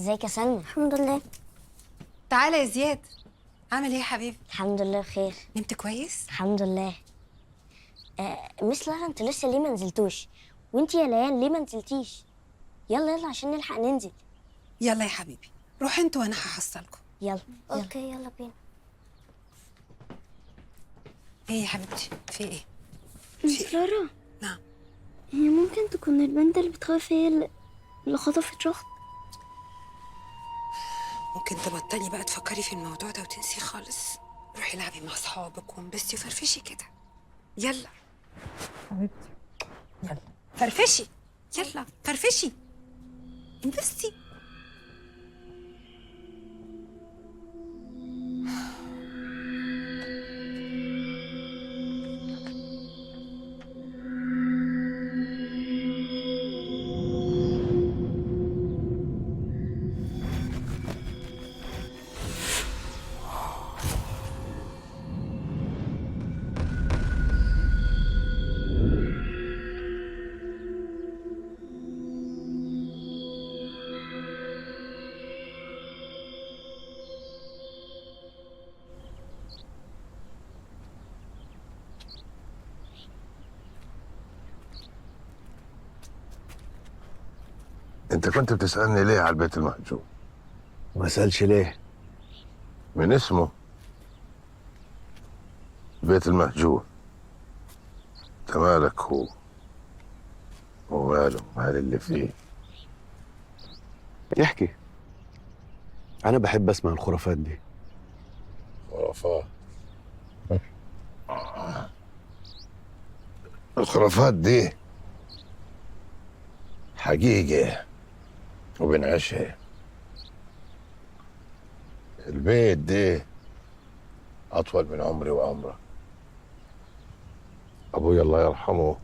ازيك يا سلمى؟ الحمد لله. تعالى يا زياد. عامل ايه يا حبيبي؟ الحمد لله بخير. نمت كويس؟ الحمد لله. مس لارا، انتوا لسه ليه ما نزلتوش؟ وانتي يا ليان ليه ما نزلتيش؟ يلا يلا عشان نلحق ننزل. يلا يا حبيبي، روح انت وانا هحصلكم. يلا يلا. اوكي يلا بينا. ايه يا حبيبتي، في ايه؟ مس لارا، نعم. هي ممكن تكون البنت اللي بتخاف هي اللي خطفت شخص؟ ممكن تبطلي بقى تفكري في الموضوع ده وتنسيه خالص. روحي العبي مع اصحابك وانبسطي وفرفشي كده. يلا حبيبتي، يلا فرفشي، يلا فرفشي انبسطي. انت كنت بتسألني ليه على البيت المهجور؟ ما سألش ليه؟ من اسمه البيت المهجور. انت مالك هو وماله مال اللي فيه؟ يحكي. أنا بحب أسمع الخرافات دي. خرافات. الخرافات دي حقيقة وبنعيشها. البيت ده أطول من عمري وعمرك. أبوي الله يرحمه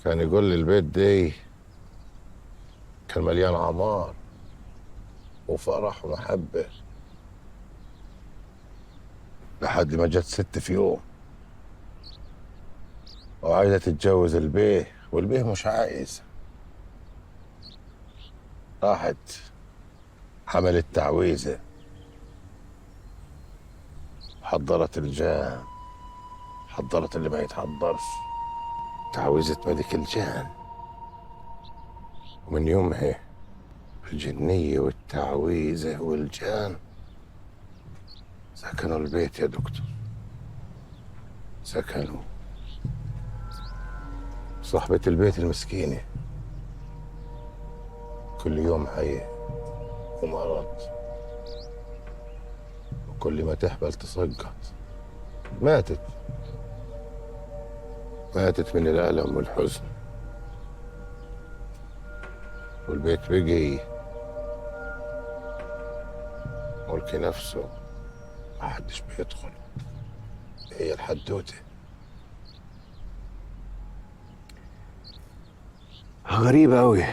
كان يقول لي البيت ده كان مليان عمار وفرح ومحبة، لحد ما جت ست في يوم وعايزة تتجوز البيه، والبيه مش عايز. راحت حملت تعويذة، حضرت الجان، حضرت اللي ما يتحضرش، تعويذة ملك الجان. ومن يومها الجنية والتعويذة والجان سكنوا البيت يا دكتور، سكنوا. صاحبة البيت المسكينة كل يوم عيه ومرض، وكل ما تحبل تسقط. ماتت من الألم والحزن، والبيت بقي ملك نفسه، ما حدش بيدخل. هي الحدوتة. غريبة أوي.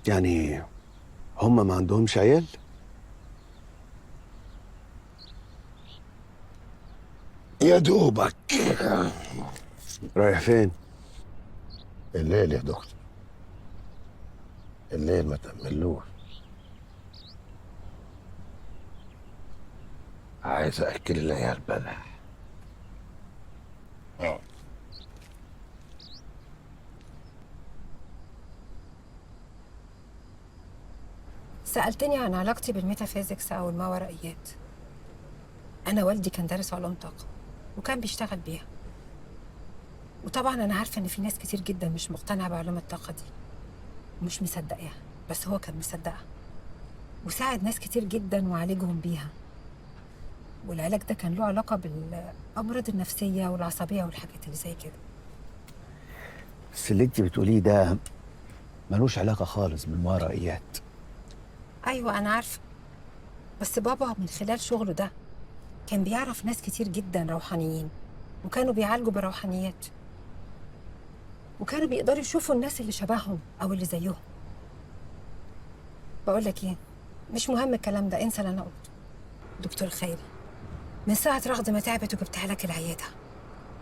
يعني هما ما عندهمش عيال؟ يا دوبك. رايح فين؟ الليل يا دكتور، الليل ما تأملوش. عايز أكل العيال بلح. سألتني عن علاقتي بالميتافيزيكس أو الماورائيات. أنا والدي كان دارس علوم طاقة وكان بيشتغل بيها، وطبعا أنا عارفة إن في ناس كتير جدا مش مقتنعة بعلوم الطاقة دي ومش مصدقاها، بس هو كان مصدقها وساعد ناس كتير جدا وعالجهم بيها. والعلاج ده كان له علاقة بالأمراض النفسية والعصبية والحاجات اللي زي كده. بس اللي انت بتقوليه ده ملوش علاقة خالص بالمارائيات. أيوة أنا عارفة، بس بابا من خلال شغله ده كان بيعرف ناس كتير جدا روحانيين وكانوا بيعالجوا بروحانيات، وكانوا بيقدروا يشوفوا الناس اللي شبههم أو اللي زيهم. بقول لك إيه، مش مهم الكلام ده، انسى اللي أنا قلته. دكتور خيري، من ساعة رغد ما تعبت وجبتها لك العيادة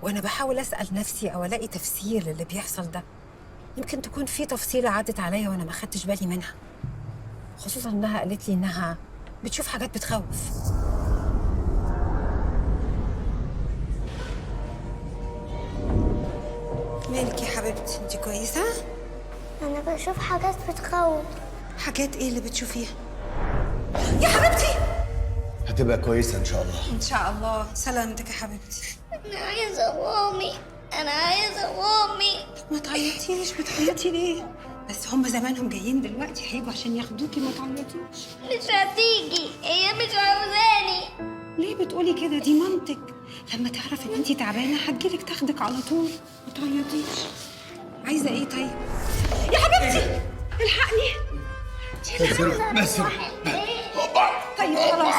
وأنا بحاول أسأل نفسي أو ألاقي تفسير للي بيحصل ده، يمكن تكون في تفصيلة عدت عليا وأنا ما خدتش بالي منها، خصوصا إنها قالت لي إنها بتشوف حاجات بتخوف. مالك يا حبيبتي؟ انت كويسة؟ أنا بشوف حاجات بتخوف. حاجات ايه اللي بتشوفيها؟ يا حبيبتي هتبقى كويسه ان شاء الله. ان شاء الله. سلامتك يا حبيبتي. أنا عايزة مامي، أنا عايزة مامي. ما تعيطيش، بتعيطي ليه؟ بس هم زمانهم جايين دلوقتي، هيجوا عشان ياخدوكي، ما تعيطيش. مش هتيجي، هي مش عاوزاني. ليه بتقولي كده؟ دي مامتك، لما تعرف ان انتي تعبانه هتجيلك تاخدك على طول. ما تعيطيش. عايزه ايه طيب؟ يا حبيبتي الحقني. بس طيب خلاص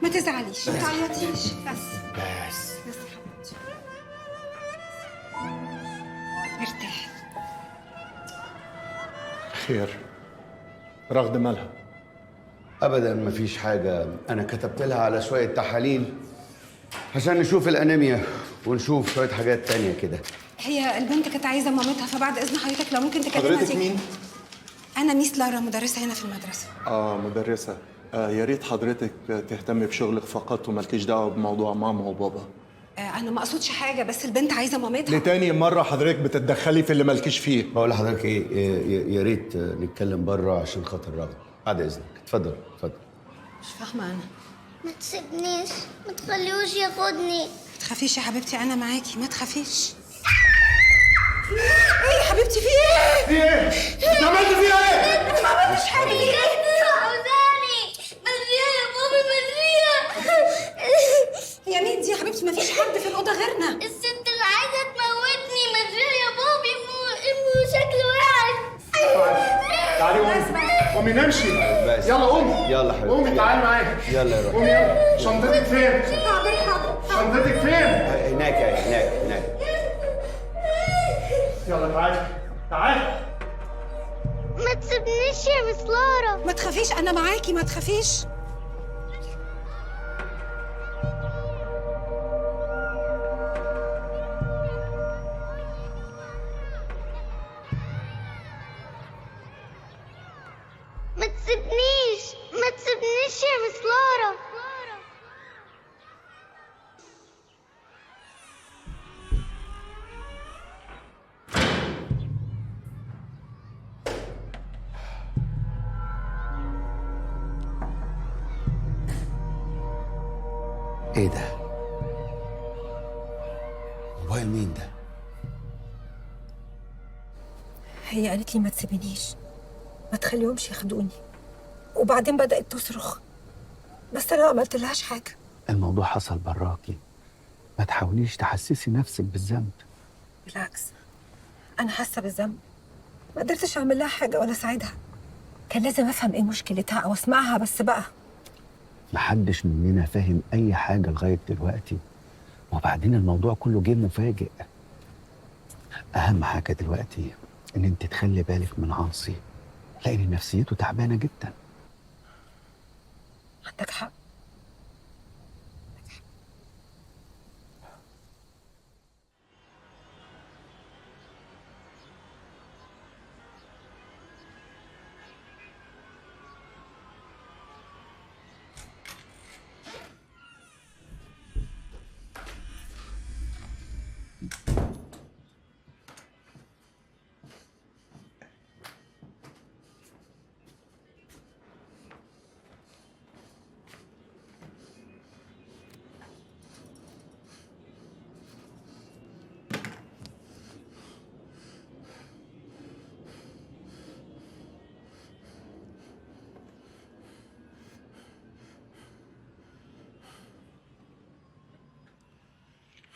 ما تزعليش، ما تعيطيش. بس بس بس يا حبيبتي ارتاحي. خير، رغد مالها؟ ابدا مفيش حاجه. انا كتبت لها على شويه تحاليل عشان نشوف الانيميا ونشوف شويه حاجات تانية كده. هي البنت كانت عايزه مامتها، فبعد اذن حضرتك لو ممكن تكلمها. حضرتك مين؟ انا ميس لارا، مدرسه هنا في المدرسه. مدرسة. يا ريت حضرتك تهتمي بشغلك فقط ومالكيش دعوة بموضوع ماما وبابا. انا ما اقصدش حاجه، بس البنت عايزه مامتها. لتاني مرة حضرتك بتتدخلي في اللي مالكيش فيه. بقول لحضرتك ايه، يا ريت نتكلم بره عشان خاطر رغد. بعد اذنك، اتفضل اتفضل. مش فاهمه انا. ما تسيبنيش، ما تخليهوش ياخدني. ما تخافيش يا حبيبتي، انا معاكي، ما تخافيش. ايه يا حبيبتي؟ في ايه؟ في ايه؟ انت عملت فيها ايه؟ انا ما عملتش حاجه. عاوزاني، مدرية يا بابي، مدرية. هي مين دي يا حبيبتي؟ ما فيش حد في الاوضه غيرنا. الست اللي عايزة تموتني، مدرية يا بابي، امه شكله وحش. تعالي قومي، قومي نمشي. بس. يلا قومي. يلا حبيبي. قومي تعالي معايا. يلا يا روح. قومي يلا. شنطتك فين؟ حاضر حاضر. شنطتك فين؟ هناك هناك. يلا تعالي تعالي. ما تسيبنيش يا مس لارا. ما تخافيش، انا معاكي، ما تخافيش. ما تسيبنيش، ما تسيبنيش يا مس لارا. ايه ده؟ موبايل مين ده؟ هي قالت لي ما تسيبنيش، ما تخليهمش ياخدوني، وبعدين بدأت تصرخ، بس انا ما عملتلهاش حاجه. الموضوع حصل براكي، ما تحاوليش تحسسي نفسك بالذنب. بالعكس، انا حاسه بالذنب، ما قدرتش اعمل لها حاجه ولا اساعدها. كان لازم افهم ايه مشكلتها او اسمعها بس بقى. محدش مننا فاهم اي حاجه لغايه دلوقتي، وبعدين الموضوع كله جه مفاجئ. اهم حاجه دلوقتي ان انت تخلي بالك من عاصي، لان نفسيته تعبانه جدا. عندك حق.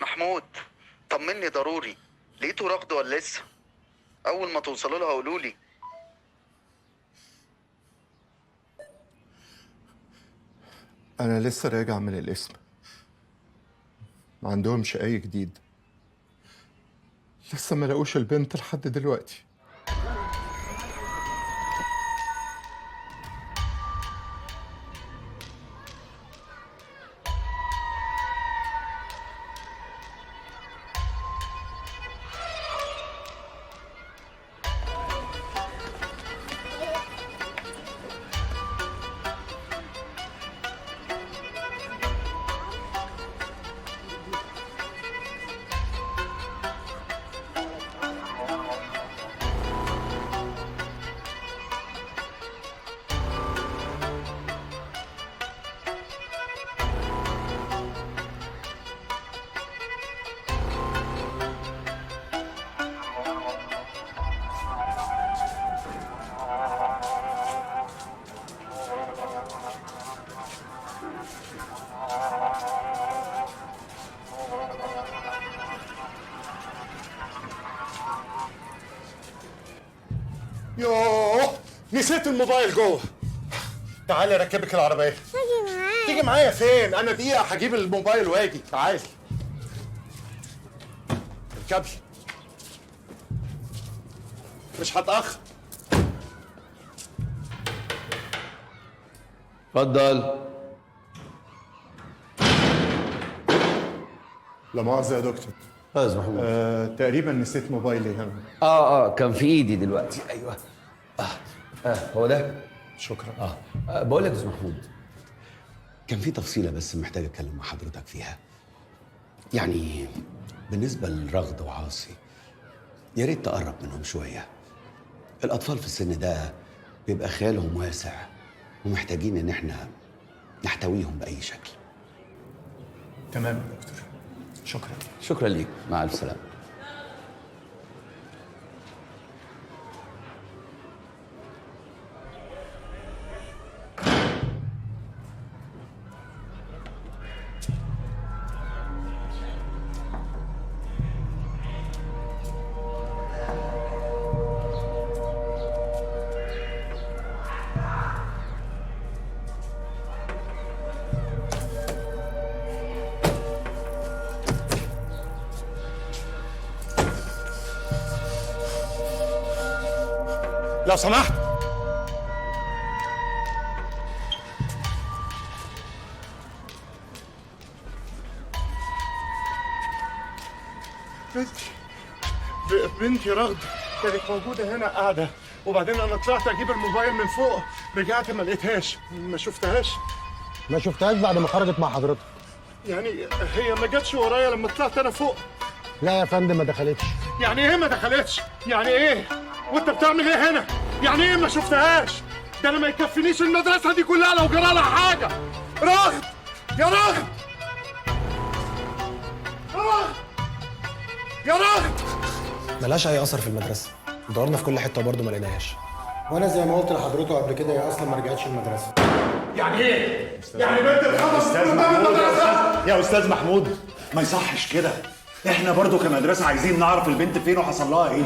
محمود، طمني ضروري. لقيته رغد ولا لسه؟ اول ما توصلوا لها قولوا لي. انا لسه راجع من القسم، ما عندهمش اي جديد، لسه ما لقوش البنت لحد دلوقتي. يوه، نسيت الموبايل جوه. تعالي اركبك العربيه. تيجي معايا. تيجي معايا فين؟ انا دقيقه هجيب الموبايل واجي. تعالي اركبي، مش هتاخر. اتفضل. لا مؤاخذه يا دكتور. استاذ محمود. تقريبا نسيت موبايلي هنا. كان في ايدي دلوقتي. ايوه. هو ده. شكرا. بقول لك يا استاذ محمود، كان في تفصيله بس محتاج اتكلم مع حضرتك فيها. يعني بالنسبه لرغد وعاصي، يا ريت تقرب منهم شويه. الاطفال في السن ده بيبقى خيالهم واسع ومحتاجين ان احنا نحتويهم باي شكل. تمام يا دكتور، شكرا. شكرا ليك، مع الف سلامه. لو سمحت. بنتي رغد كانت موجودة هنا قاعدة، وبعدين أنا طلعت أجيب الموبايل من فوق، رجعت ما لقيتهاش، ما شفتهاش. ما شفتهاش بعد ما خرجت مع حضرتك؟ يعني هي ما جاتش ورايا لما طلعت أنا فوق. لا يا فندم، ما دخلتش. يعني إيه ما دخلتش؟ يعني إيه؟ وأنت بتعمل إيه هنا؟ يعني إيه ما شفتهاش؟ ده أنا ما يكفينيش المدرسة دي كلها لو جرى لها حاجة. رغد يا رغد، رغد يا رغد. ملهاش اي اثر في المدرسه، دورنا في كل حته برضه ما لقيناهاش. وانا زي ما قلت لحضرته قبل كده، هي اصلا ما رجعتش المدرسه. يعني ايه؟ يعني بنت اتخطفت من قدام المدرسه؟ يا استاذ محمود، ما يصحش كده. احنا برضو كمدرسه عايزين نعرف البنت فين وحصل لها ايه.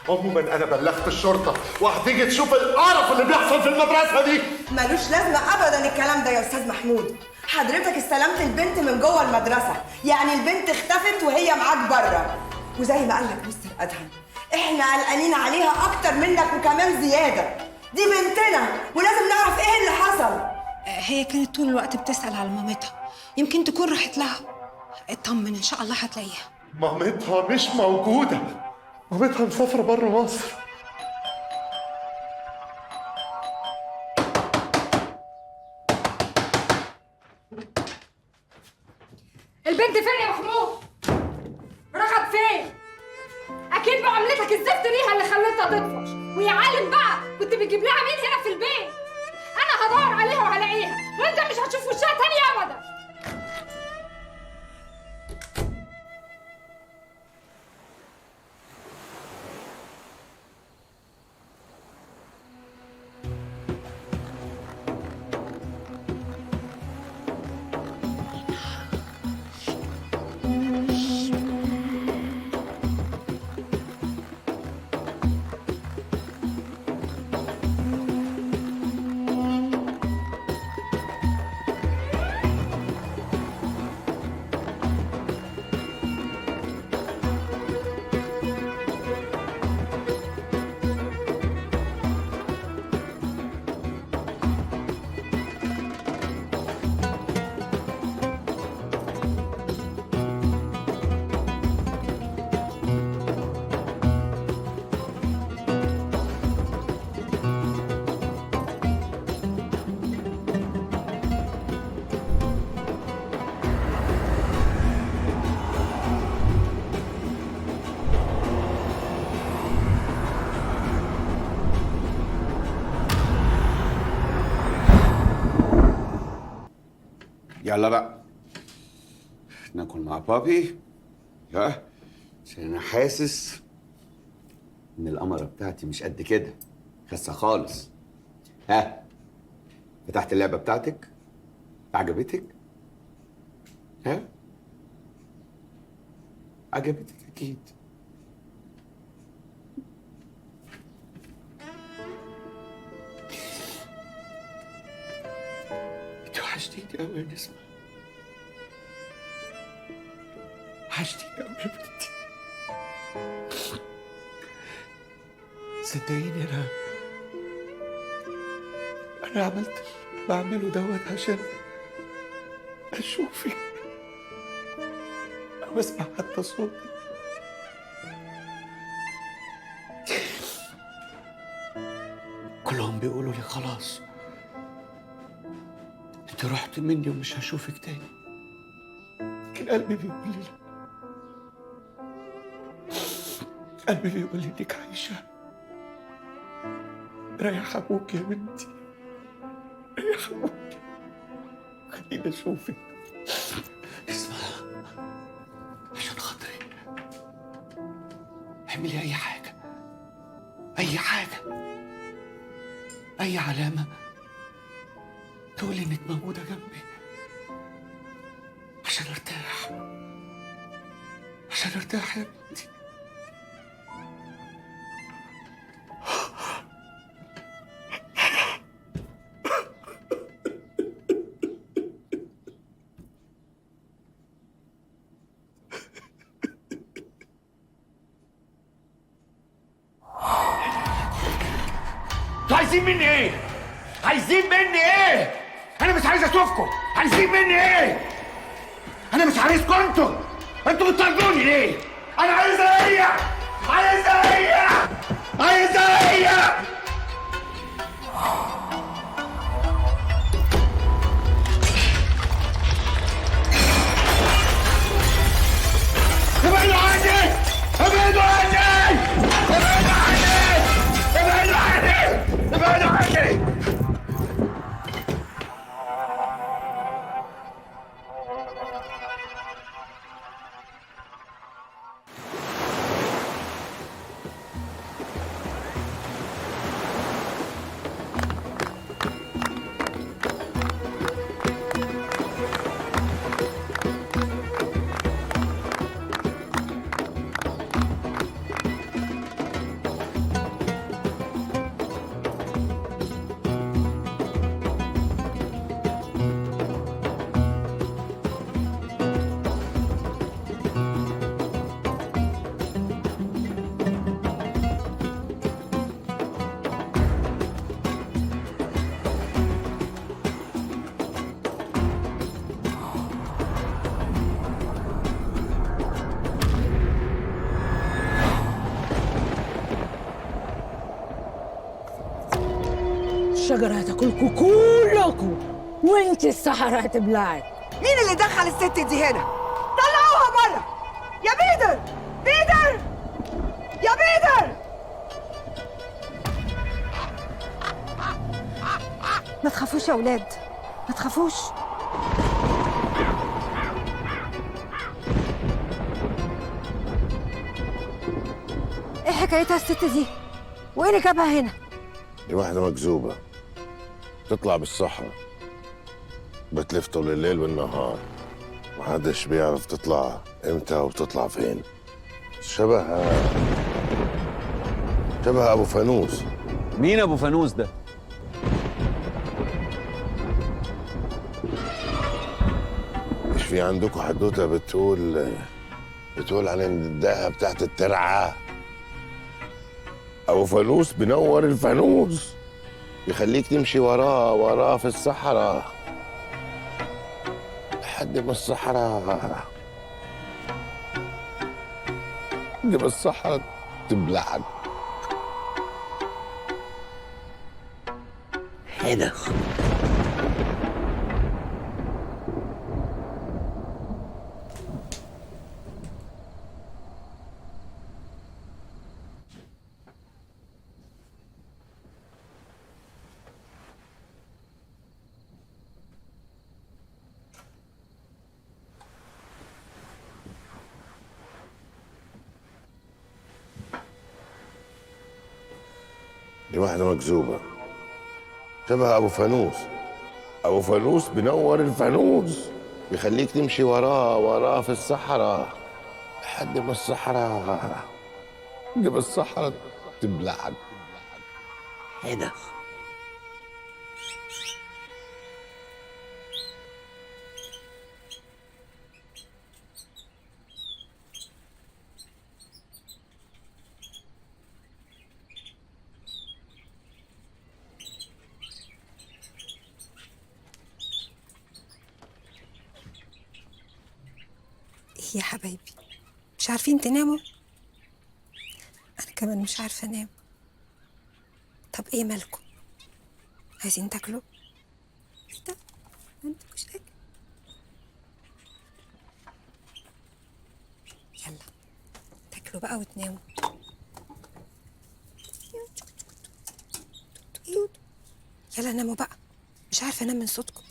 عموما انا بلغت الشرطه وهتيجي تشوف القرف اللي بيحصل في المدرسه دي. ملوش لازمه ابدا الكلام ده يا استاذ محمود. حضرتك استلمت البنت من جوه المدرسه، يعني البنت اختفت وهي معاك بره. وزي ما قال لك مستر ادهم، احنا قلقانين عليها اكتر منك وكمان زياده. دي بنتنا ولازم نعرف ايه اللي حصل. هي كانت طول الوقت بتسأل على مامتها، يمكن تكون راحت لها. اطمن ان شاء الله هتلاقيها. مامتها مش موجوده، مامتها مسافره بره مصر. البنت فين يا محمود؟ راحت فين؟ اكيد معاملتك الزفت ليها اللي خلتها تطفش، ويا عالم بقى كنت بتجيب لها مين هنا في البيت؟ انا هدور عليها وهلاقيها، وانت مش هتشوف وشها تاني ابدا. يلا بقى ناكل مع بابي. ها، عشان انا حاسس ان القمره بتاعتي مش قد كده، خاسه خالص. ها، فتحت اللعبه بتاعتك؟ عجبتك؟ ها، عجبتك اكيد. وحشتيني قوي يا نسمة، وحشتيني قوي يا بنتي. صدقيني انا عملت اللي بعمله دوت عشان اشوفك او اسمع حتى صوتك. كلهم بيقولوا لي خلاص انت رحت مني ومش هشوفك تاني، لكن قلبي بيقول لي لا. قلبي بيقول لي انك عايشه. ريح ابوك يا بنتي، ريح ابوك، خليني اشوفك. اسمع، عشان خاطري اعملي اي حاجه، اي حاجه، اي علامه تقولي انك موجوده جنبي عشان ارتاح، عشان ارتاح يا بنتي. عايزين مني ايه؟ عايزين مني ايه؟ انا مش عايز اشوفكم. عايزين مني ايه؟ انا مش عايزكم انتوا بتطردوني ليه؟ انا عايزها هي، عايزها هي، عايزها هي. ابعدوا عني، ابعدوا عني، ابعدوا عني، ابعدوا عني، ابعدوا عني. الشجرة هتاكلكوا كلكوا وانت الصحراء هتبلعك. مين اللي دخل الست دي هنا؟ طلعوها بره يا بيدر، بيدر يا بيدر. ما تخافوش يا اولاد، ما تخافوش. ايه حكايتها الست دي؟ وايه اللي جابها هنا؟ دي واحدة مكذوبة تطلع بالصحراء، بتلف طول الليل والنهار، محدش بيعرف تطلع امتى وبتطلع فين. شبه أبو فانوس. مين أبو فانوس ده؟ مش في عندكم حدوتة بتقول عن الدقة بتاعت الترعة؟ أبو فانوس بنور الفانوس، يخليك تمشي وراه في الصحراء لحد ما الصحراء تبلعك. هنا دي واحدة مكذوبة شبه أبو فانوس. أبو فانوس بنور الفانوس، بيخليك تمشي وراه في الصحراء لحد ما الصحراء تبلعك. هنا يا حبايبي، مش عارفين تناموا؟ انا كمان مش عارفه انام. طب ايه مالكم؟ عايزين تاكلوا؟ ايه ده؟ ما عندكوش اكل؟ يلا تاكلوا بقى وتناموا. يلا ناموا بقى، مش عارفه انام من صوتكم.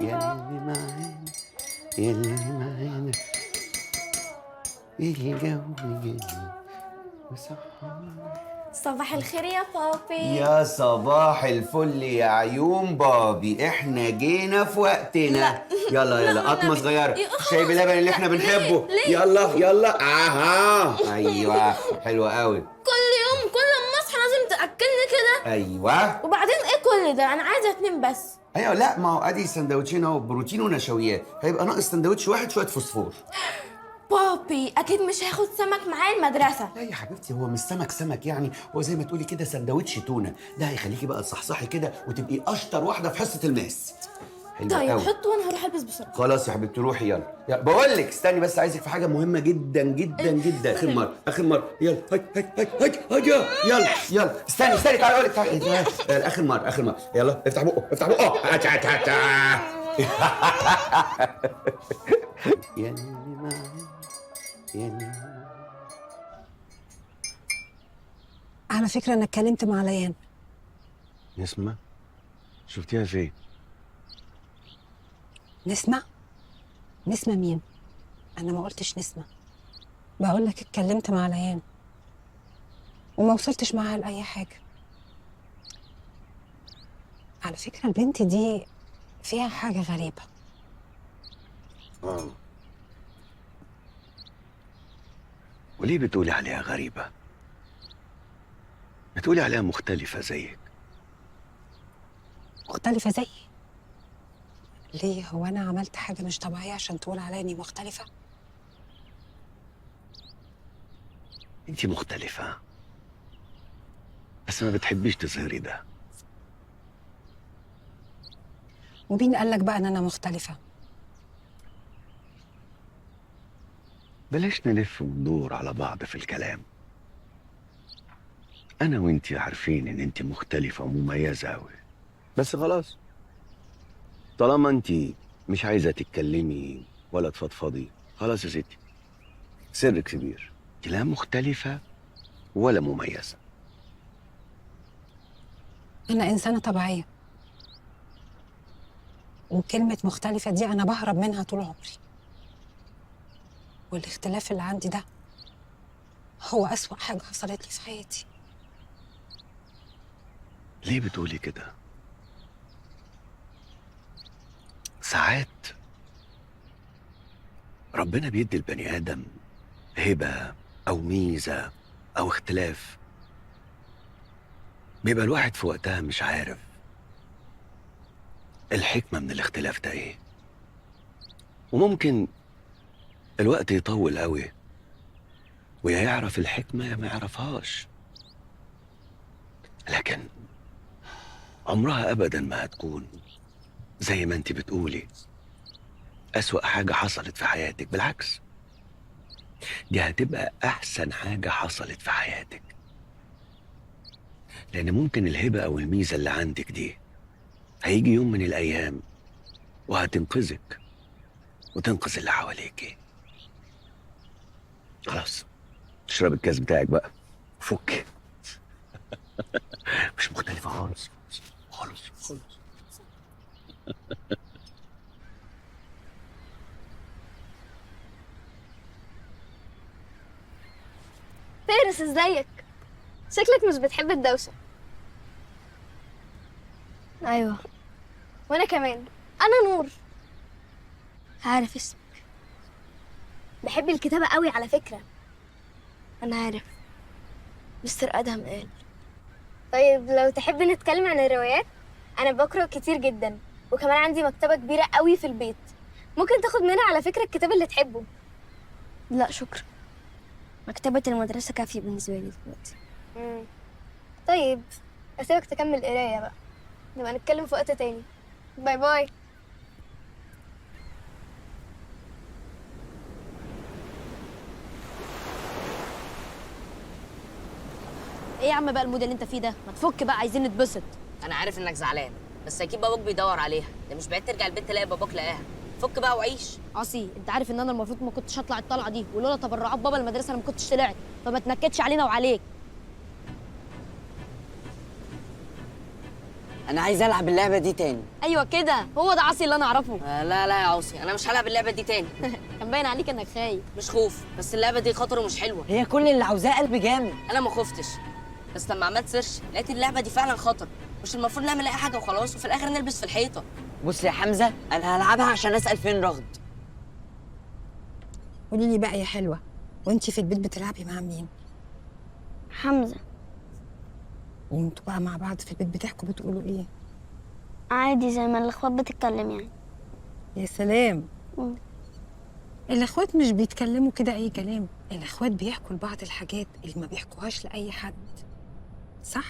يلي معانا يلي معانا الجو جميل وصحانا. صباح الخير يا بابي. يا صباح الفل يا عيون بابي، احنا جينا في وقتنا. يلا يلا قطمه صغيره شاي بلبن اللي احنا بنحبه. يلا يلا. اها ايوه حلوه قوي. كل يوم كل ما اصحى لازم تاكلني كده. ايوه. وبعدين ايه كل ده؟ انا عايزه اتنين بس. ايوه لا ما هو ادي سندوتشين اهو، بروتين ونشويات، هيبقى ناقص سندوتش واحد شويه فوسفور. بابي اكيد مش هاخد سمك معايا المدرسه. لا يا حبيبتي هو مش سمك يعني، هو زي ما تقولي كده سندوتش تونه، ده هيخليكي بقى تصحصحي كده وتبقي اشطر واحده في حصه الماس. طيب حط وانا هروح البس بسرعه. خلاص يا حبيبتي روحي يلا. بقول لك استني بس، عايزك في حاجه مهمه جدا جدا جدا. اخر مره يلا هاي يلا استني تعالي اقول لك تعالي. اخر مره يلا افتح بقه يلي معانا يلي. على فكره انا اتكلمت مع ليان. نسمة شفتيها فين؟ نسمة مين؟ انا ما قلتش نسمة، بقول لك اتكلمت مع ليان وما وصلتش معاها لاي حاجه. على فكره البنت دي فيها حاجه غريبه. وليه بتقولي عليها غريبه؟ بتقولي عليها مختلفه زيك. مختلفه زيي؟ ليه؟ هو انا عملت حاجه مش طبيعيه عشان تقول عليا اني مختلفه؟ انتي مختلفه بس ما بتحبيش تظهري ده. ومين قال لك بقى ان انا مختلفه؟ بلاش نلف وندور على بعض في الكلام. انا وانتي عارفين ان انتي مختلفه ومميزه قوي، بس خلاص طالما انتي مش عايزه تتكلمي ولا تفضفضي، خلاص يا ستي سرك كبير، انتي لا مختلفه ولا مميزه. انا انسانه طبيعيه، وكلمه مختلفه دي انا بهرب منها طول عمري، والاختلاف اللي عندي ده هو أسوأ حاجة حصلت لي في حياتي. ليه بتقولي كده؟ ساعات ربنا بيدي البني آدم هبة أو ميزة أو اختلاف، بيبقى الواحد في وقتها مش عارف الحكمة من الاختلاف ده ايه، وممكن الوقت يطول قوي ويا يعرف الحكمة يا ما يعرفهاش، لكن عمرها أبدا ما هتكون زي ما انت بتقولي أسوأ حاجة حصلت في حياتك. بالعكس دي هتبقى أحسن حاجة حصلت في حياتك، لأن ممكن الهبة أو الميزة اللي عندك دي هيجي يوم من الأيام وهتنقذك وتنقذ اللي حواليكي. خلاص اشرب الكاس بتاعك بقى فك. مش مختلفة خالص خالص خالص. فارس ازيك؟ شكلك مش بتحب الدوشة. ايوه وانا كمان. انا نور. عارف اسمك. بحب الكتابة قوي على فكرة. انا عارف، مستر ادهم قال. طيب لو تحب نتكلم عن الروايات، انا بقرأ كتير جدا، وكمان عندي مكتبة كبيرة قوي في البيت. ممكن تاخد منها على فكرة الكتاب اللي تحبه. لا شكرا، مكتبة المدرسة كافية بالنسبة لي دلوقتي. طيب أسيبك تكمل قراية بقى، نبقى نتكلم في وقت تاني. باي باي. ايه يا عم بقى المود اللي انت فيه ده؟ ما تفك بقى، عايزين نتبسط. انا عارف انك زعلان، بس اكيد باباك بيدور عليها. ده مش بعيد ترجع البيت تلاقي باباك لقاها. فك بقى وعيش. عصي، انت عارف ان انا المفروض ما كنتش هطلع الطلعه دي، ولولا تبرعات بابا المدرسه انا ما كنتش طلعت، فما تنكدش علينا وعليك. انا عايز العب اللعبه دي تاني. ايوه كده، هو ده عصي اللي انا اعرفه. لا لا يا عاصي، انا مش هلعب اللعبه دي تاني. كان باين عليك انك خايف. مش خوف، بس اللعبه دي خطر ومش حلوه. هي كل اللي عاوزاه قلب جامد. انا ما خفتش، بس لما عملت سيرش لقيت اللعبه دي فعلا خطر. مش المفروض نعمل اي حاجه وخلاص وفي الاخر نلبس في الحيطه. بص يا حمزه، انا هلعبها عشان اسال فين رغد. قولي لي بقى يا حلوه، وانتي في البيت بتلعبي مع مين؟ حمزة. وانتوا بقى مع بعض في البيت بتحكوا بتقولوا ايه؟ عادي زي ما الاخوات بتتكلم يعني. يا سلام. الاخوات مش بيتكلموا كده اي كلام، الاخوات بيحكوا لبعض الحاجات اللي ما بيحكوهاش لاي حد، صح؟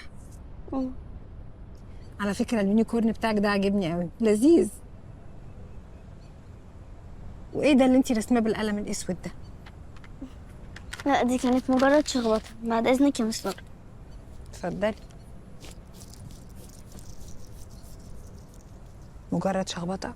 على فكره اليونيكورن بتاعك ده عاجبني قوي، لذيذ. وايه ده اللي انتي رسماه بالقلم الاسود ده؟ لا دي كانت مجرد شخبطة. بعد اذنك يا مستر. اتفضلي. مجرد شخبطه؟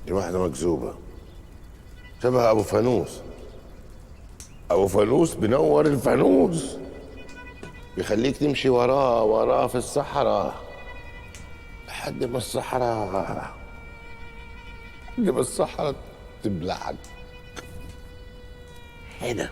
دي واحدة مكذوبة شبه أبو فانوس. أبو فانوس بنور الفانوس، بيخليك تمشي وراه في الصحراء لحد ما الصحراء تبلعك. هنا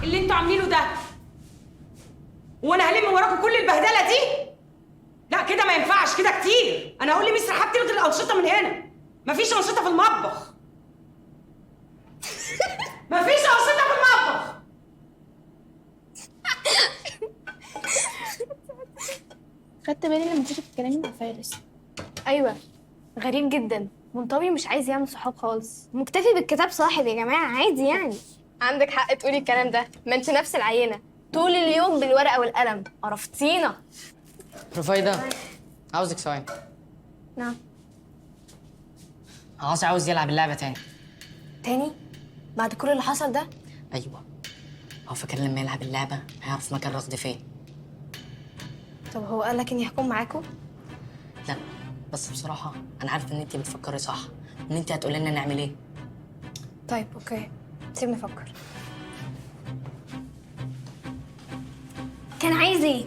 اللي انتوا عاملينه ده، وانا هلم وراكم كل البهدله دي؟ لا كده ما ينفعش، كده كتير. انا هقول لميس رحاب تلغي الانشطه من هنا. مفيش انشطه في المطبخ. مفيش انشطه في المطبخ. خدت بالي لما تيجي تتكلمي مع فارس. ايوه غريب جدا، منطوي مش عايز يعمل صحاب خالص، مكتفي بالكتاب صاحب يا جماعه، عادي يعني. عندك حق تقولي الكلام ده، ما انت نفس العينه طول اليوم بالورقه والقلم، قرفتينا. رفايدة، عاوزك ثواني. نعم. عاصي عاوز يلعب اللعبة تاني. تاني؟ بعد كل اللي حصل ده؟ ايوه، هو فاكر لما يلعب اللعبه هيعرف مكان رغد فين. طب هو قال لك اني هكون معاكم؟ لا، بس بصراحه انا عارفه ان انت بتفكري صح، وان انت هتقولي لنا نعمل ايه. طيب اوكي، سيبني افكر. كان عايز ايه؟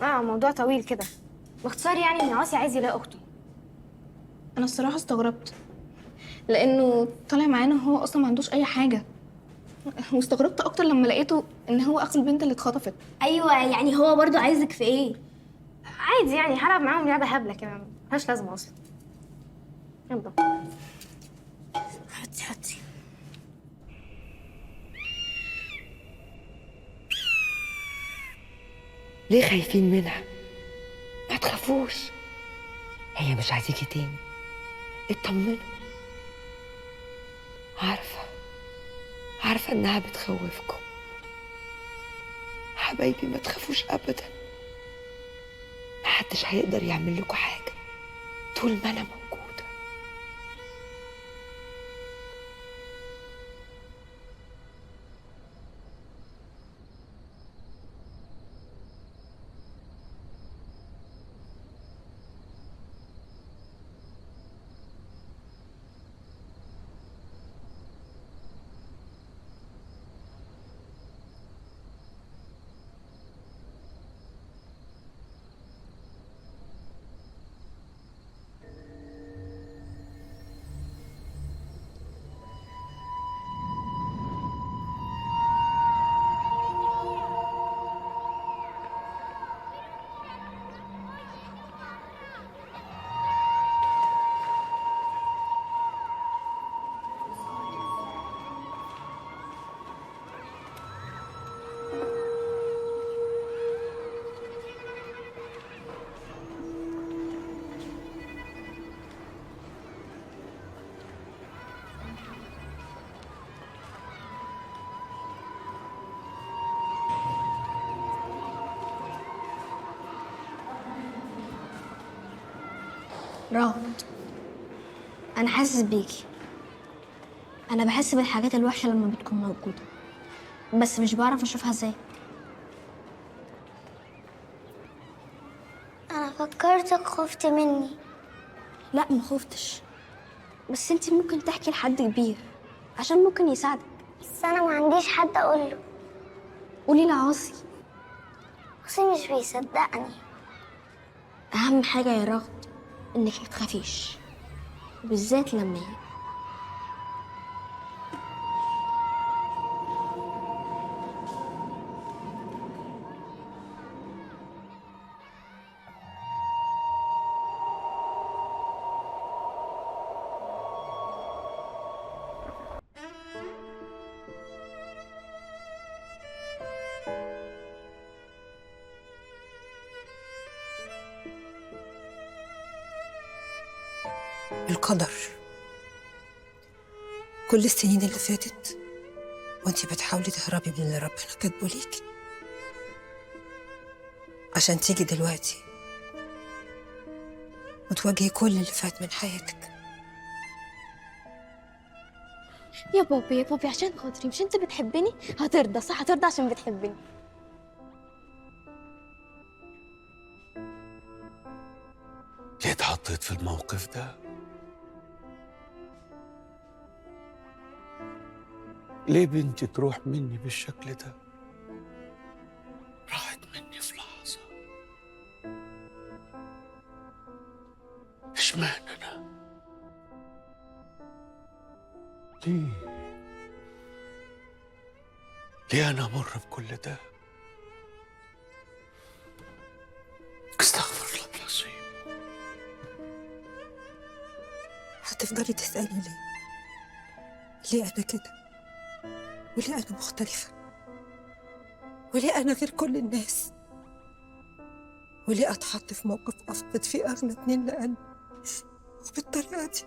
موضوع طويل كده. باختصار يعني ان عاصي عايز يلاقي اخته. انا الصراحه استغربت، لانه طالع معانا وهو اصلا ما عندوش اي حاجه. واستغربت اكتر لما لقيته ان هو اخو البنت اللي اتخطفت. ايوه، يعني هو برضو عايزك في ايه؟ عادي يعني، هلعب معاهم لعبه هبله كده ملهاش لازمه اصلا. يلا حطي. ليه خايفين منها؟ ما تخافوش، هي مش عايزاكي تاني. اطمنوا. عارفة انها بتخوفكم. حبايبي ما تخافوش ابدا، محدش هيقدر يعمل لكم حاجة طول ما انا موجودة. رغد، انا حاسس بيكي. انا بحس بالحاجات الوحشه لما بتكون موجوده، بس مش بعرف اشوفها ازاي. انا فكرتك خفت مني. لا ما خفتش، بس انتي ممكن تحكي لحد كبير عشان ممكن يساعدك. بس انا ما عنديش حد اقول له. قولي لعاصي. عاصي مش بيصدقني. اهم حاجه يا رغد انك ما تخافيش، بالذات لما يجي. القدر. كل السنين اللي فاتت وانتي بتحاولي تهربي من اللي ربنا كاتبه ليكي، عشان تيجي دلوقتي وتواجهي كل اللي فات من حياتك. يا بابي عشان خاطري، مش انت بتحبني؟ هترضى صح؟ هترضى عشان بتحبني. ليه اتحطيت في الموقف ده؟ ليه بنتي تروح مني بالشكل ده؟ راحت مني في لحظة. اشمعنى انا؟ ليه انا امر بكل ده؟ استغفر الله العظيم. هتفضلي تسألي ليه أنا كده؟ وليه أنا مختلفة؟ وليه أنا غير كل الناس؟ وليه أتحط في موقف أفقد فيه أغلى اتنين لقلبي وبالطريقة دي؟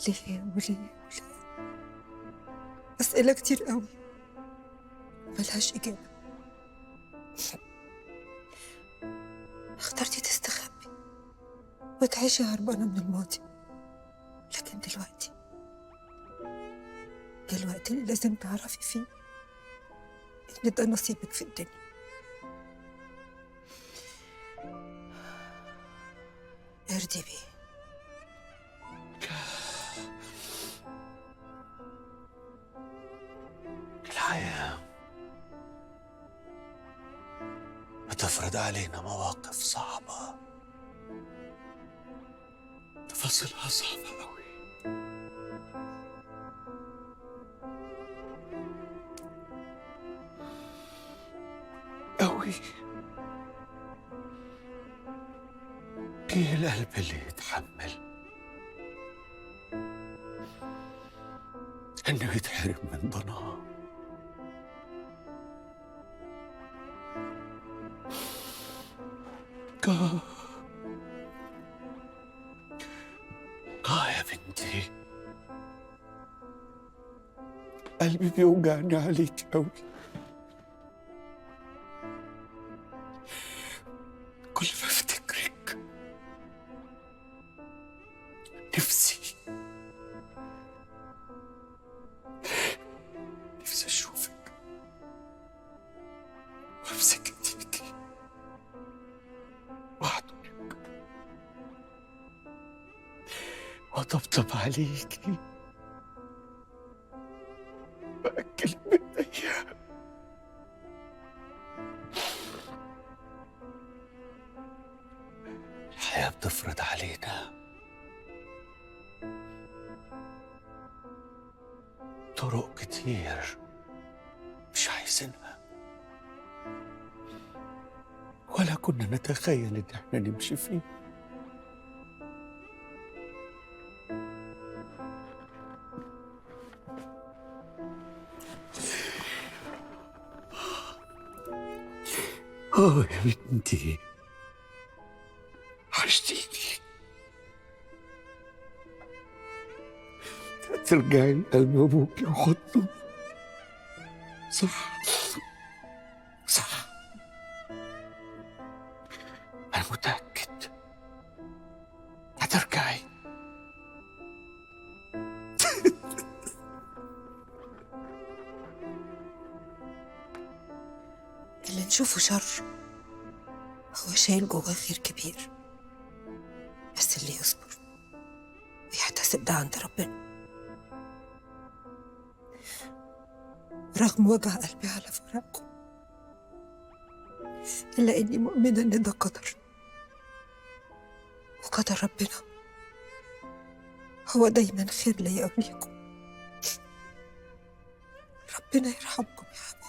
ليه؟ أسئلة كتير قوي ملهاش إجابة. اخترتي تستخبي وتعيشي هربانة من الماضي، لكن دلوقتي الوقت اللي لازم تعرفي فيه إن ده نصيبك في الدنيا. ارضي بيه. الحياة بتفرض علينا مواقف صعبة، تفاصيلها صعبة أوي. أوي. إيه القلب اللي يتحمل إنه يتحرم من ضناه؟ يا بنتي، قلبي بيوجعني عليك أوي. كل ما افتكرك نفسي اشوفك وامسك ايديكي واحضنك واطبطب عليكي واكل بايديا. الحياة بتفرض علينا طرق كتير مش عايزينها ولا كنا نتخيل ان احنا نمشي فيه. يا بنتي، عشتيني. ترجعي لقلب ابوكي وحضنه. صح صح، انا متأكد هترجعي. اللي نشوفه شر هو شايل جواه خير كبير، بس اللي يصبر ويحتسب ده عند ربنا. رغم وجع قلبي على فراقكم، إلا إني مؤمنة إن ده قدر، وقدر ربنا هو دايما خير ليا وليكم. ربنا يرحمكم يا حبيبي.